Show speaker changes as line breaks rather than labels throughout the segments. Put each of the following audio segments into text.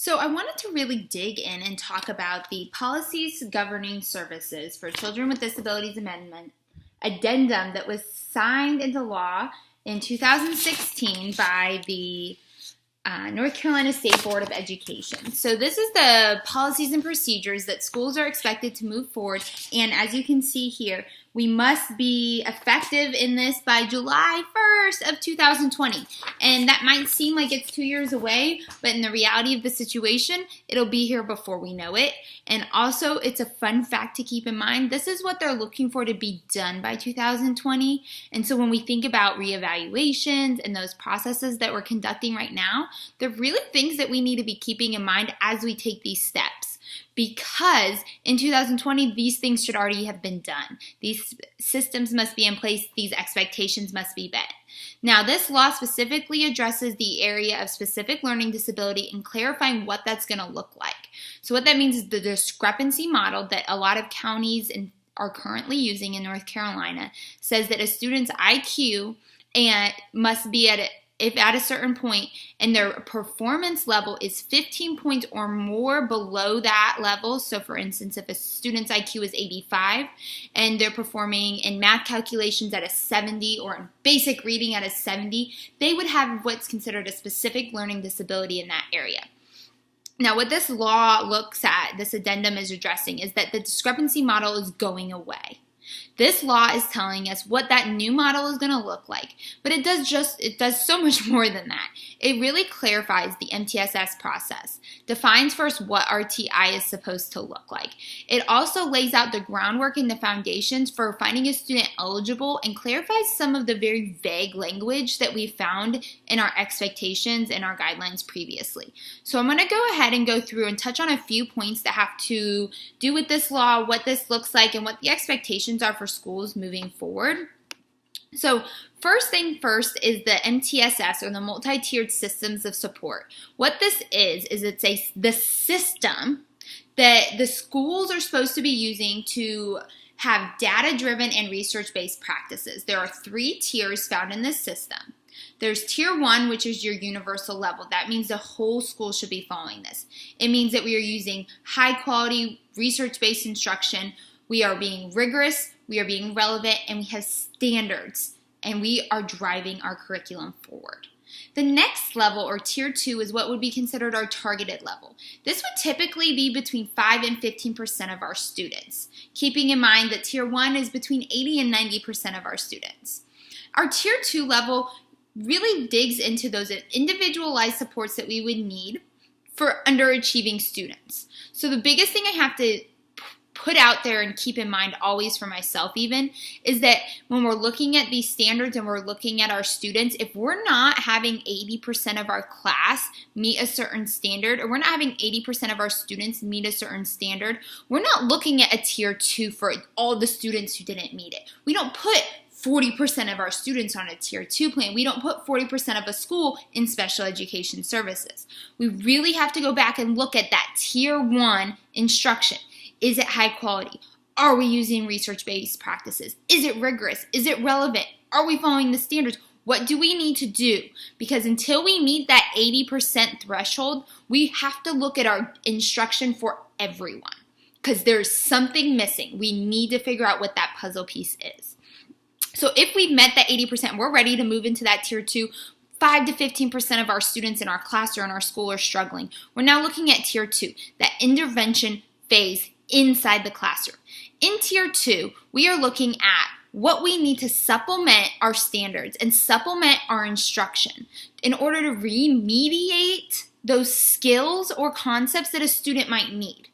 So I wanted to really dig in and talk about the policies governing services for children with disabilities addendum that was signed into law in 2016 by the North Carolina State Board of Education. So this is the policies and procedures that schools are expected to move forward. And as you can see here, we must be effective in this by July 1st of 2020. And that might seem like it's 2 years away, but in the reality of the situation, it'll be here before we know it. And also, it's a fun fact to keep in mind. This is what they're looking for to be done by 2020. And so when we think about reevaluations and those processes that we're conducting right now, they're really things that we need to be keeping in mind as we take these steps. Because in 2020, these things should already have been done. These systems must be in place. These expectations must be met. Now, this law specifically addresses the area of specific learning disability and clarifying what that's going to look like. So what that means is the discrepancy model that a lot of counties are currently using in North Carolina says that a student's IQ must be at a certain point and their performance level is 15 points or more below that level. So for instance, if a student's IQ is 85 and they're performing in math calculations at a 70 or in basic reading at a 70, they would have what's considered a specific learning disability in that area. Now, what this law looks at, this addendum is addressing, is that the discrepancy model is going away. This law is telling us what that new model is going to look like, but it does so much more than that. It really clarifies the MTSS process, defines first what RTI is supposed to look like. It also lays out the groundwork and the foundations for finding a student eligible and clarifies some of the very vague language that we found in our expectations and our guidelines previously. So I'm going to go ahead and go through and touch on a few points that have to do with this law, what this looks like, and what the expectations are for schools moving forward. So first thing first is the MTSS, or the multi-tiered systems of support. What this is it's the system that the schools are supposed to be using to have data-driven and research-based practices. There are 3 tiers found in this system. There's tier 1, which is your universal level. That means the whole school should be following this. It means that we are using high-quality, research-based instruction. We are being rigorous, we are being relevant, and we have standards, and we are driving our curriculum forward. The next level, or tier 2, is what would be considered our targeted level. This would typically be between 5 and 15% of our students, keeping in mind that tier 1 is between 80 and 90% of our students. Our tier 2 level really digs into those individualized supports that we would need for underachieving students. So the biggest thing I have to put out there and keep in mind always for myself even is that when we're looking at these standards and we're looking at our students, if we're not having 80% of our class meet a certain standard, or we're not having 80% of our students meet a certain standard, we're not looking at a tier 2 for all the students who didn't meet it. We don't put 40% of our students on a tier 2 plan. We don't put 40% of a school in special education services. We really have to go back and look at that tier 1 instruction. Is it high quality? Are we using research-based practices? Is it rigorous? Is it relevant? Are we following the standards? What do we need to do? Because until we meet that 80% threshold, we have to look at our instruction for everyone, because there's something missing. We need to figure out what that puzzle piece is. So if we've met that 80%, we're ready to move into that tier 2. 5 to 15% of our students in our class or in our school are struggling. We're now looking at tier 2, that intervention phase inside the classroom. In tier 2, we are looking at what we need to supplement our standards and supplement our instruction in order to remediate those skills or concepts that a student might need.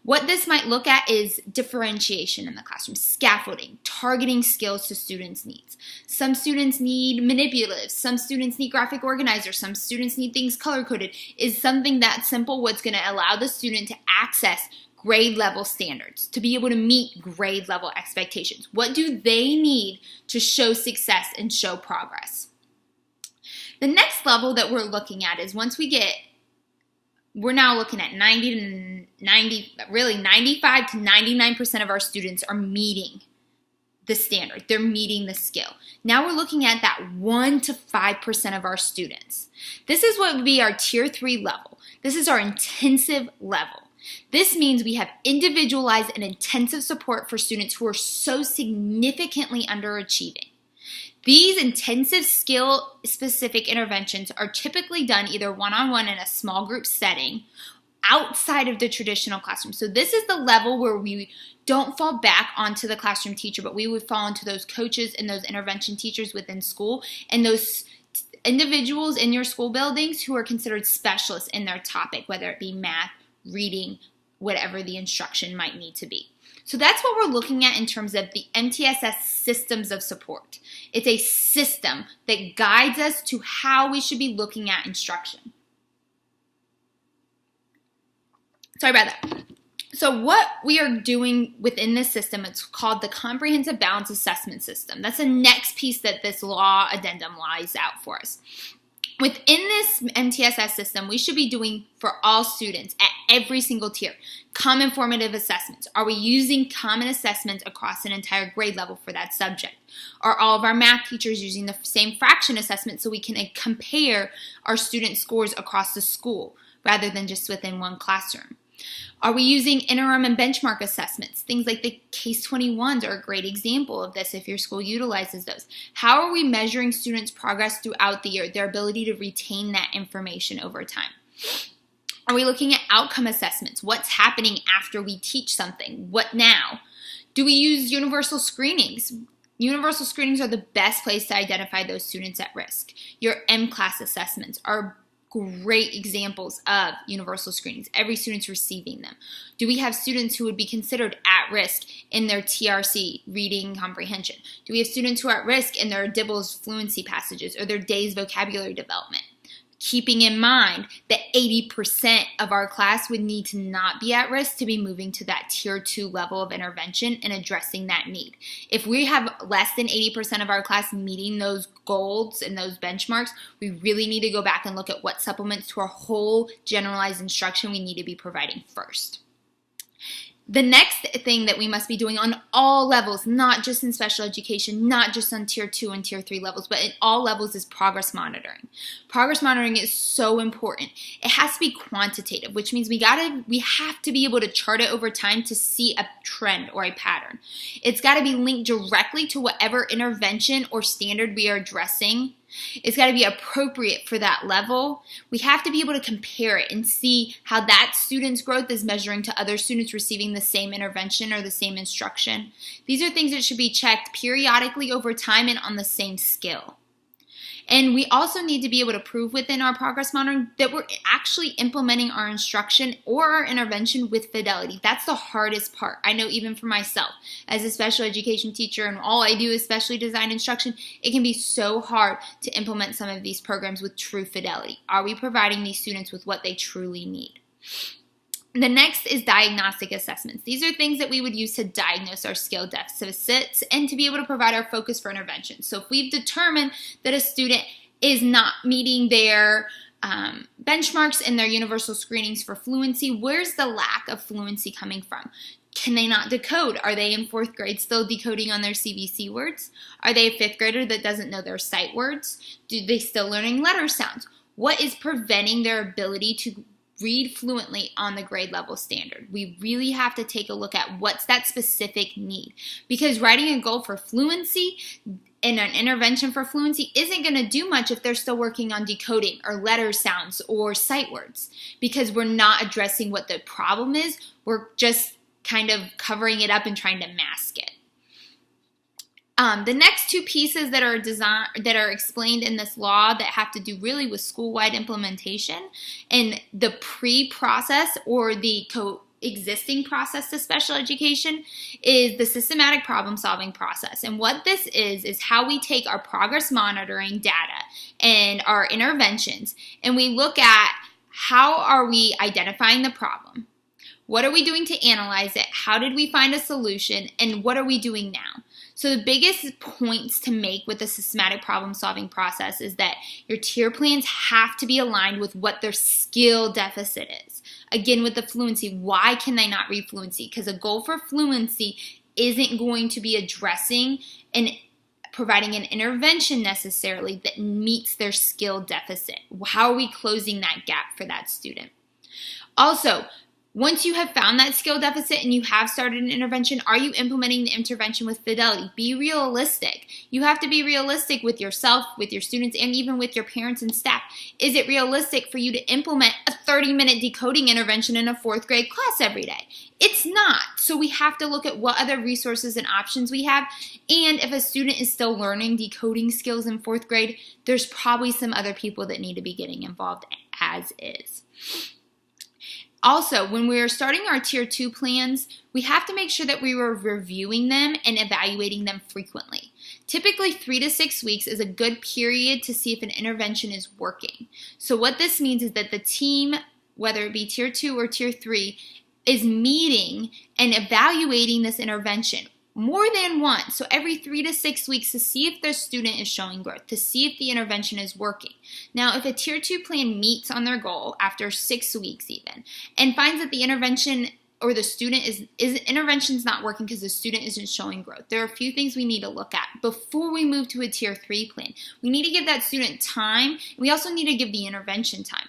What this might look at is differentiation in the classroom, scaffolding, targeting skills to students' needs. Some students need manipulatives, some students need graphic organizers, some students need things color-coded. Is something that simple what's going to allow the student to access grade level standards, to be able to meet grade level expectations? What do they need to show success and show progress? The next level that we're looking at is we're now looking at 95 to 99% of our students are meeting the standard. They're meeting the skill. Now we're looking at that 1 to 5% of our students. This is what would be our tier 3 level. This is our intensive level. This means we have individualized and intensive support for students who are so significantly underachieving. These intensive skill-specific interventions are typically done either one-on-one in a small group setting outside of the traditional classroom. So this is the level where we don't fall back onto the classroom teacher, but we would fall into those coaches and those intervention teachers within school and those individuals in your school buildings who are considered specialists in their topic, whether it be math, reading, whatever the instruction might need to be. So that's what we're looking at in terms of the MTSS systems of support. It's a system that guides us to how we should be looking at instruction. Sorry about that. So what we are doing within this system, it's called the Comprehensive Balance Assessment System. That's the next piece that this law addendum lays out for us. Within this MTSS system, we should be doing for all students at every single tier common formative assessments. Are we using common assessments across an entire grade level for that subject? Are all of our math teachers using the same fraction assessment so we can compare our student scores across the school rather than just within one classroom? Are we using interim and benchmark assessments? Things like the Case 21s are a great example of this if your school utilizes those. How are we measuring students' progress throughout the year, their ability to retain that information over time? Are we looking at outcome assessments? What's happening after we teach something? What now? Do we use universal screenings? Universal screenings are the best place to identify those students at risk. Your M-class assessments are great examples of universal screenings. Every student's receiving them. Do we have students who would be considered at risk in their TRC, reading comprehension? Do we have students who are at risk in their DIBELS fluency passages or their DAYS vocabulary development? Keeping in mind that 80% of our class would need to not be at risk to be moving to that tier 2 level of intervention and addressing that need. If we have less than 80% of our class meeting those goals and those benchmarks, we really need to go back and look at what supplements to our whole generalized instruction we need to be providing first. The next thing that we must be doing on all levels, not just in special education, not just on tier 2 and tier 3 levels, but in all levels, is progress monitoring. Progress monitoring is so important. It has to be quantitative, which means we have to be able to chart it over time to see a trend or a pattern. It's got to be linked directly to whatever intervention or standard we are addressing. It's got to be appropriate for that level. We have to be able to compare it and see how that student's growth is measuring to other students receiving the same intervention or the same instruction. These are things that should be checked periodically over time and on the same skill. And we also need to be able to prove within our progress monitoring that we're actually implementing our instruction or our intervention with fidelity. That's the hardest part. I know even for myself as a special education teacher and all I do is specially designed instruction, it can be so hard to implement some of these programs with true fidelity. Are we providing these students with what they truly need? The next is diagnostic assessments. These are things that we would use to diagnose our skill deficits and to be able to provide our focus for intervention. So if we've determined that a student is not meeting their benchmarks in their universal screenings for fluency, where's the lack of fluency coming from? Can they not decode? Are they in 4th grade still decoding on their CVC words? Are they a 5th grader that doesn't know their sight words? Do they still learning letter sounds? What is preventing their ability to read fluently on the grade level standard? We really have to take a look at what's that specific need, because writing a goal for fluency and an intervention for fluency isn't going to do much if they're still working on decoding or letter sounds or sight words, because we're not addressing what the problem is. We're just kind of covering it up and trying to mask it. The next two pieces that are explained in this law that have to do really with school-wide implementation and the pre-process or the coexisting process to special education is the systematic problem-solving process. And what this is how we take our progress monitoring data and our interventions and we look at how are we identifying the problem, what are we doing to analyze it, how did we find a solution, and what are we doing now? So the biggest points to make with the systematic problem-solving process is that your tier plans have to be aligned with what their skill deficit is. Again, with the fluency, why can they not read fluency? Because a goal for fluency isn't going to be addressing and providing an intervention necessarily that meets their skill deficit. How are we closing that gap for that student? Also, once you have found that skill deficit and you have started an intervention, are you implementing the intervention with fidelity? Be realistic. You have to be realistic with yourself, with your students, and even with your parents and staff. Is it realistic for you to implement a 30-minute decoding intervention in a 4th grade class every day? It's not. So we have to look at what other resources and options we have. And if a student is still learning decoding skills in 4th grade, there's probably some other people that need to be getting involved as is. Also, when we're starting our Tier 2 plans, we have to make sure that we were reviewing them and evaluating them frequently. Typically, 3 to 6 weeks is a good period to see if an intervention is working. So what this means is that the team, whether it be Tier 2 or Tier 3, is meeting and evaluating this intervention more than once, so every 3 to 6 weeks, to see if the student is showing growth, to see if the intervention is working. Now, if a Tier 2 plan meets on their goal after 6 weeks even, and finds that the intervention or the student intervention's not working because the student isn't showing growth, there are a few things we need to look at before we move to a Tier 3 plan. We need to give that student time, and we also need to give the intervention time.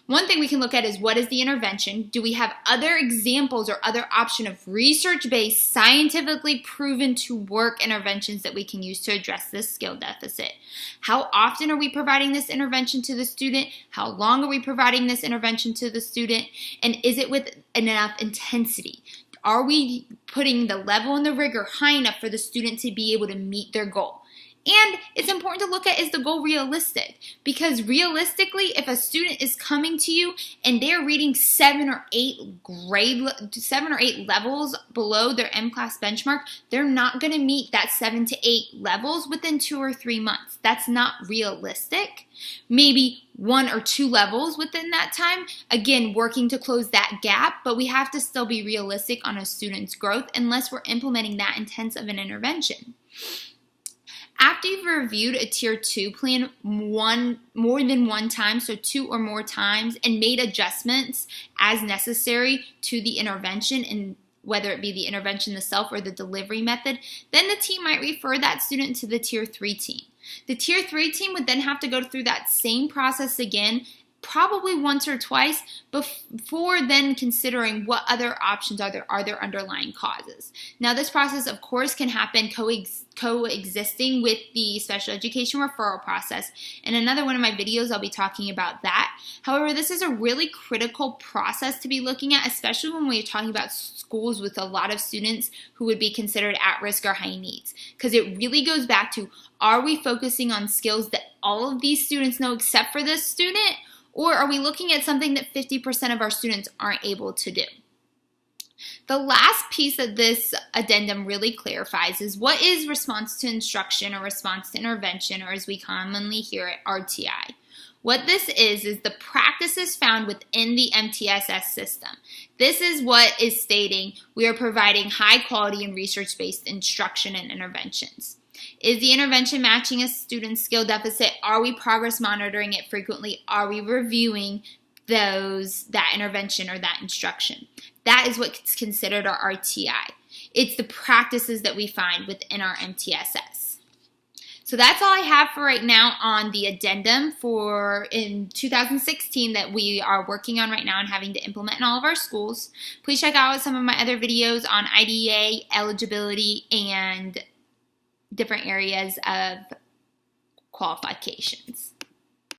One thing we can look at is, what is the intervention? Do we have other examples or other option of research-based, scientifically proven to work interventions that we can use to address this skill deficit? How often are we providing this intervention to the student? How long are we providing this intervention to the student? And is it with enough intensity? Are we putting the level and the rigor high enough for the student to be able to meet their goal? And it's important to look at, is the goal realistic? Because realistically, if a student is coming to you and they're reading 7 or 8 levels below their M-class benchmark, they're not going to meet that 7 to 8 levels within 2 or 3 months. That's not realistic. Maybe 1 or 2 levels within that time, again, working to close that gap, but we have to still be realistic on a student's growth unless we're implementing that intense of an intervention. After you've reviewed a Tier 2 plan more than one time, so 2 or more times, and made adjustments as necessary to the intervention, and whether it be the intervention itself or the delivery method, then the team might refer that student to the Tier 3 team. The Tier 3 team would then have to go through that same process again, probably once or twice, before then considering what other options are there underlying causes. Now, this process, of course, can happen coexisting with the special education referral process. In another one of my videos, I'll be talking about that. However, this is a really critical process to be looking at, especially when we're talking about schools with a lot of students who would be considered at risk or high needs, because it really goes back to, are we focusing on skills that all of these students know except for this student? Or are we looking at something that 50% of our students aren't able to do? The last piece that this addendum really clarifies is, what is response to instruction or response to intervention, or as we commonly hear it, RTI. What this is the practices found within the MTSS system. This is what is stating we are providing high quality and research-based instruction and interventions. Is the intervention matching a student's skill deficit? Are we progress monitoring it frequently? Are we reviewing that intervention or that instruction? That is what's considered our RTI. It's the practices that we find within our MTSS. So that's all I have for right now on the addendum in 2016 that we are working on right now and having to implement in all of our schools. Please check out some of my other videos on IDEA, eligibility, and different areas of qualifications.